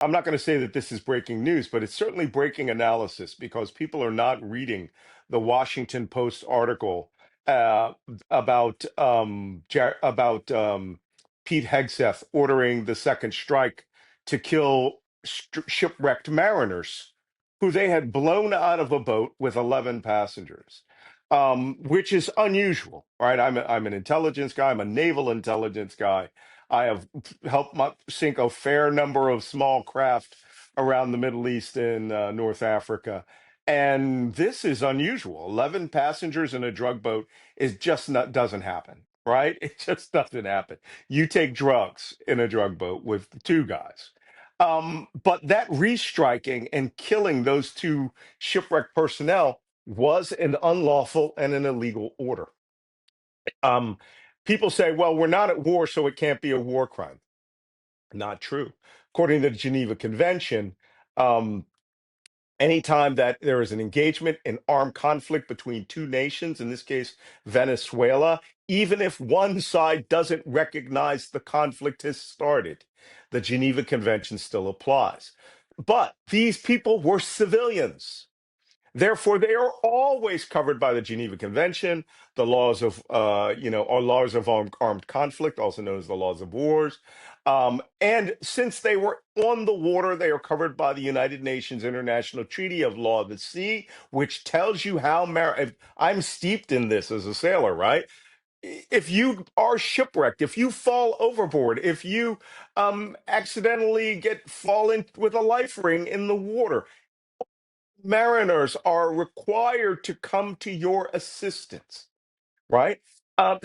I'm not going to say that this is breaking news, but it's certainly breaking analysis because people are not reading the Washington Post article uh, about Pete Hegseth ordering the second strike to kill shipwrecked mariners who they had blown out of a boat with 11 passengers, which is unusual, right? I'm an intelligence guy. I'm a naval intelligence guy. I have helped sink a fair number of small craft around the Middle East and North Africa. And this is unusual. 11 passengers in a drug boat is just not doesn't happen, right? It just doesn't happen. You take drugs in a drug boat with two guys. But that restriking and killing those two shipwrecked personnel was an unlawful and an illegal order. Um, People say, well, we're not at war, so it can't be a war crime. Not true. According to the Geneva Convention, um, anytime that there is an engagement in armed conflict between two nations, in this case, Venezuela, even if one side doesn't recognize the conflict has started, the Geneva Convention still applies. But these people were civilians. Therefore, they are always covered by the Geneva Convention, the laws of, or laws of armed conflict, also known as the laws of wars. And since they were on the water, they are covered by the United Nations International Treaty of Law of the Sea, which tells you how. I'm steeped in this as a sailor, right? If you are shipwrecked, if you fall overboard, if you accidentally fall in with a life ring in the water, mariners are required to come to your assistance, right?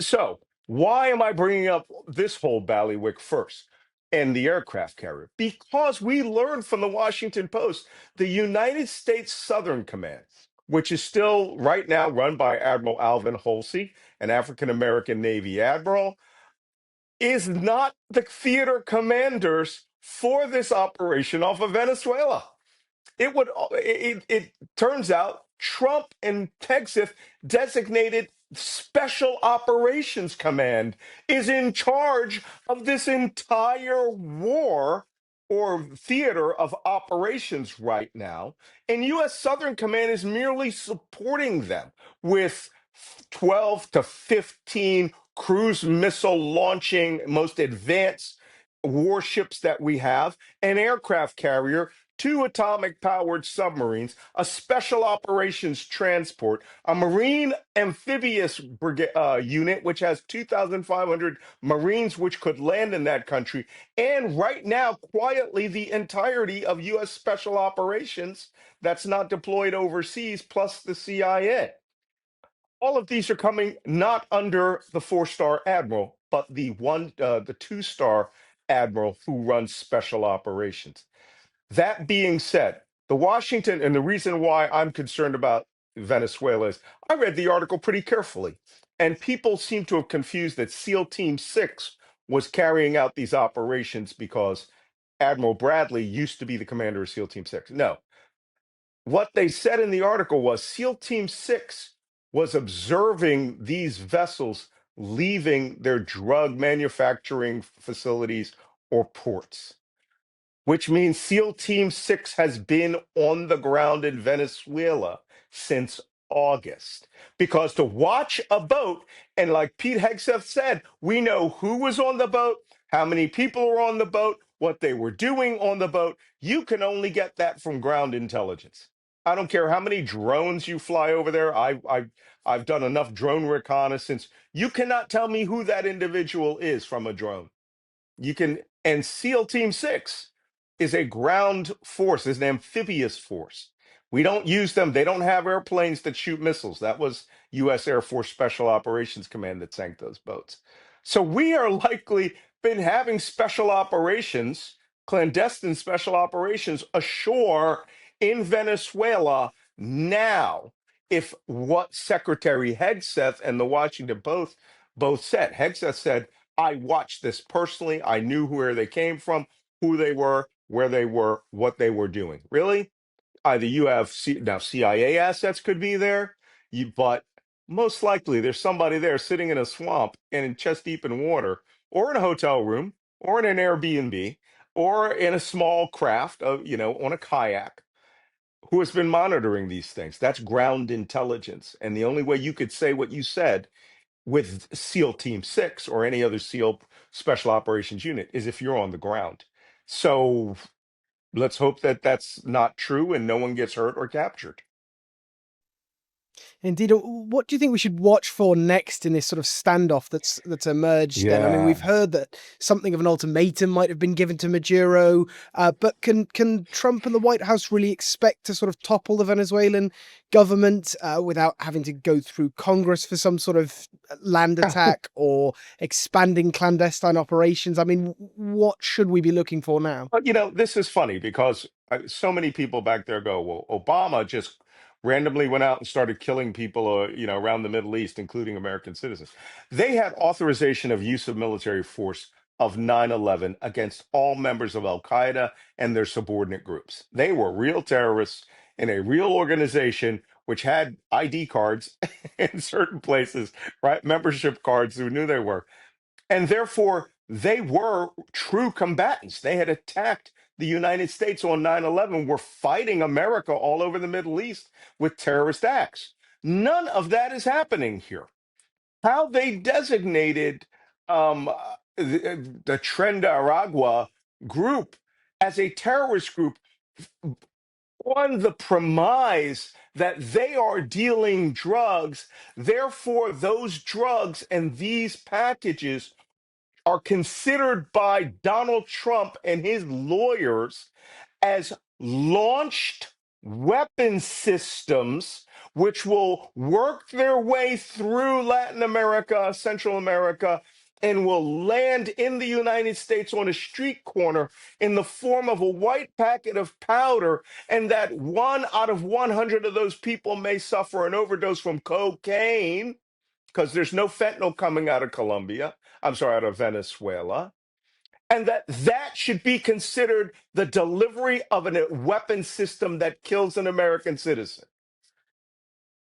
So, why am I bringing up this whole ballywick first and the aircraft carrier? Because we learned from the Washington Post, the United States Southern Command, which is still right now run by Admiral Alvin Holsey, an African American Navy admiral, is not the theater commanders for this operation off of Venezuela. It turns out Trump and Hegseth designated Special Operations Command is in charge of this entire war or theater of operations right now, and U.S. Southern Command is merely supporting them with 12 to 15 cruise missile launching, most advanced warships that we have, an aircraft carrier, two atomic powered submarines, a special operations transport, a marine amphibious unit, which has 2,500 Marines which could land in that country, and right now, quietly, the entirety of U.S. special operations that's not deployed overseas, plus the CIA. All of these are coming not under the four-star admiral, but the two-star admiral who runs special operations. That being said, the Washington, and the reason why I'm concerned about Venezuela is I read the article pretty carefully, and people seem to have confused that SEAL Team 6 was carrying out these operations because Admiral Bradley used to be the commander of SEAL Team 6. No, what they said in the article was SEAL Team 6 was observing these vessels leaving their drug manufacturing facilities or ports, which means SEAL Team 6 has been on the ground in Venezuela since August. Because to watch a boat, and like Pete Hegseth said, we know who was on the boat, how many people were on the boat, what they were doing on the boat. You can only get that from ground intelligence. I don't care how many drones you fly over there. I've done enough drone reconnaissance. You cannot tell me who that individual is from a drone. You can, and SEAL Team 6 is a ground force, is an amphibious force. We don't use them. They don't have airplanes that shoot missiles. That was U.S. Air Force Special Operations Command that sank those boats. So we are likely been having special operations, clandestine special operations ashore in Venezuela now. If what Secretary Hegseth and the Washington Post both said, Hegseth said, I watched this personally. I knew where they came from, who they were, where they were, what they were doing. Really? Either you have now CIA assets could be there, but most likely there's somebody there sitting in a swamp and in chest deep in water, or in a hotel room, or in an Airbnb, or in a small craft, on a kayak, who has been monitoring these things. That's ground intelligence. And the only way you could say what you said with SEAL Team 6 or any other SEAL special operations unit is if you're on the ground. So let's hope that that's not true and no one gets hurt or captured. Indeed. What do you think we should watch for next in this sort of standoff that's emerged? Then, I mean, we've Yeah. heard that something of an ultimatum might have been given to Maduro, but can Trump and the White House really expect to sort of topple the Venezuelan government without having to go through Congress for some sort of land attack or expanding clandestine operations? I mean, what should we be looking for now? This is funny because so many people back there go, well, Obama just randomly went out and started killing people, around the Middle East, including American citizens. They had authorization of use of military force of 9/11 against all members of Al Qaeda and their subordinate groups. They were real terrorists in a real organization which had ID cards in certain places, right? Membership cards who knew they were. And therefore, they were true combatants. They had attacked the United States on 9/11, were fighting America all over the Middle East with terrorist acts. None of that is happening here. How they designated the Trenda Aragua group as a terrorist group on the premise that they are dealing drugs, therefore, those drugs and these packages are considered by Donald Trump and his lawyers as launched weapon systems which will work their way through Latin America, Central America, and will land in the United States on a street corner in the form of a white packet of powder, and that 1 out of 100 of those people may suffer an overdose from cocaine because there's no fentanyl coming out of Colombia. I'm sorry, out of Venezuela. And that should be considered the delivery of a weapon system that kills an American citizen.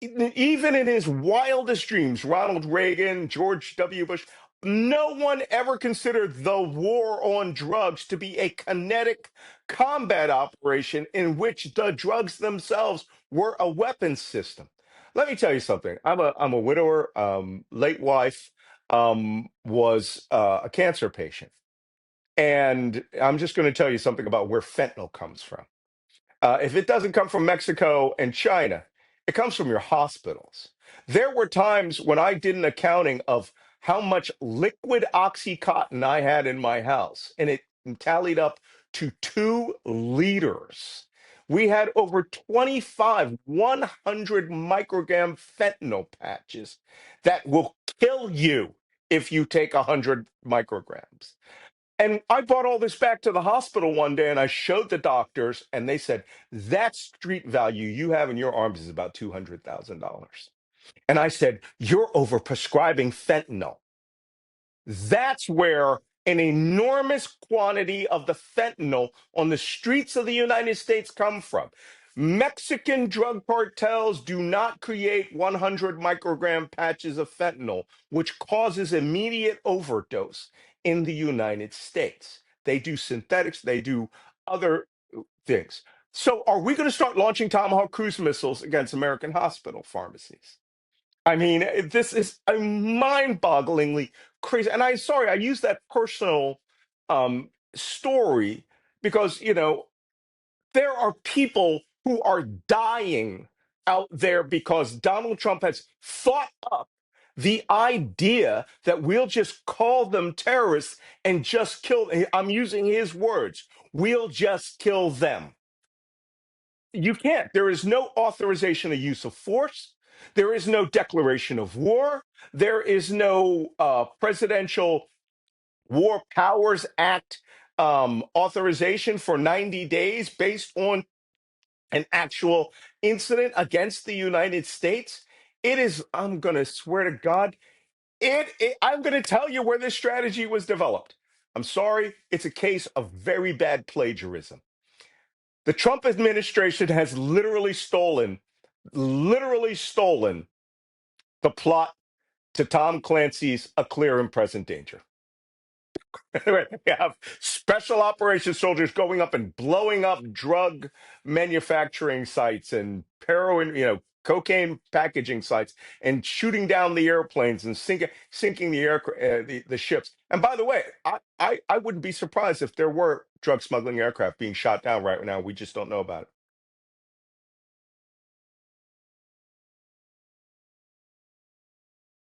Even in his wildest dreams, Ronald Reagan, George W. Bush, no one ever considered the war on drugs to be a kinetic combat operation in which the drugs themselves were a weapons system. Let me tell you something. I'm a widower. Late wife was a cancer patient, and I'm just going to tell you something about where fentanyl comes from. If it doesn't come from Mexico and China, it comes from your hospitals. There were times when I did an accounting of how much liquid Oxycontin I had in my house, and it tallied up to 2 liters. We had over 25 100 microgram fentanyl patches that will kill you if you take 100 micrograms. And I brought all this back to the hospital one day and I showed the doctors, and they said, that street value you have in your arms is about $200,000. And I said, you're overprescribing fentanyl. That's where an enormous quantity of the fentanyl on the streets of the United States come from. Mexican drug cartels do not create 100 microgram patches of fentanyl, which causes immediate overdose in the United States. They do synthetics, they do other things. So, are we going to start launching Tomahawk cruise missiles against American hospital pharmacies? I mean, this is a mind-bogglingly crazy. And I use that personal story because, there are people who are dying out there because Donald Trump has thought up the idea that we'll just call them terrorists and just kill. I'm using his words. We'll just kill them. You can't. There is no authorization of use of force. There is no declaration of war. There is no presidential War Powers Act authorization for 90 days based on an actual incident against the United States. It is, I'm going to swear to God, I'm going to tell you where this strategy was developed. I'm sorry, it's a case of very bad plagiarism. The Trump administration has literally stolen the plot to Tom Clancy's A Clear and Present Danger. They have special operations soldiers going up and blowing up drug manufacturing sites and heroin, cocaine packaging sites, and shooting down the airplanes and sinking the ships. And by the way, I wouldn't be surprised if there were drug smuggling aircraft being shot down right now. We just don't know about it.